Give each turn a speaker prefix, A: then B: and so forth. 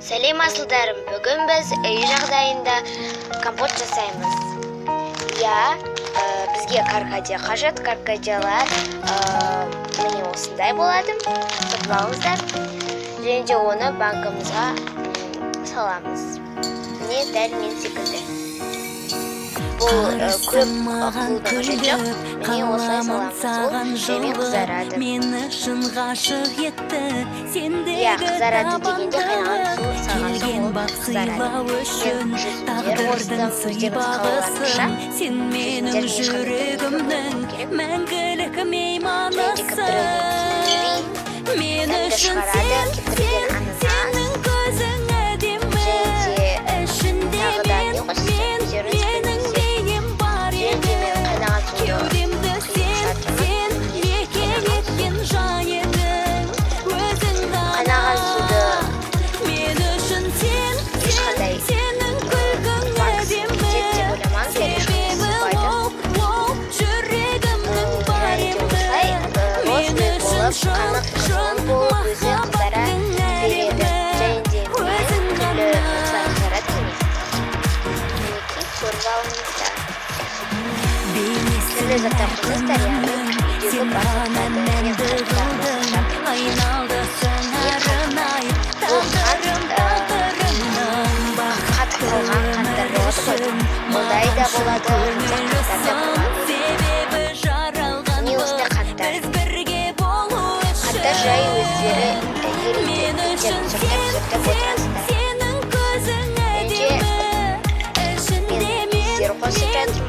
A: Сәлем асылдарым, бүгін біз үй жағдайында компот жасаймыз. Бізге каркадия қажет. Каркадиялар міне осындай болады. Сатып алыңыздар. Және де оны банкамызға саламыз. Міне дәл мен секілді. Бұл көп қылудың қажет жоқ. Міне осылай саламыз. Ол жеме қызарады. Қызарады дегенде қайнаған су салған соң ол қызарады. Мен жүзімдер қостым, өздеріңіз қалағаныңша. Жүзімдер кептіріп шығарады, кептірген ананас. Қанық қызыл болып өзі қызара береді. Және де түрлі ұсай қызарады емес. Мінекей көріп алыңыздар. Түрлі заттар қосыңыздар, яғни үйдегі бар заттарды мен қаттағымызды бұл қатып қалған қанттар болады ғой. Ондай да болады, қанттар да болады. Не осындай қанттар. Жай өздері ерейді, сөктеп отырасыздар. Мен өздері қосып жатыр.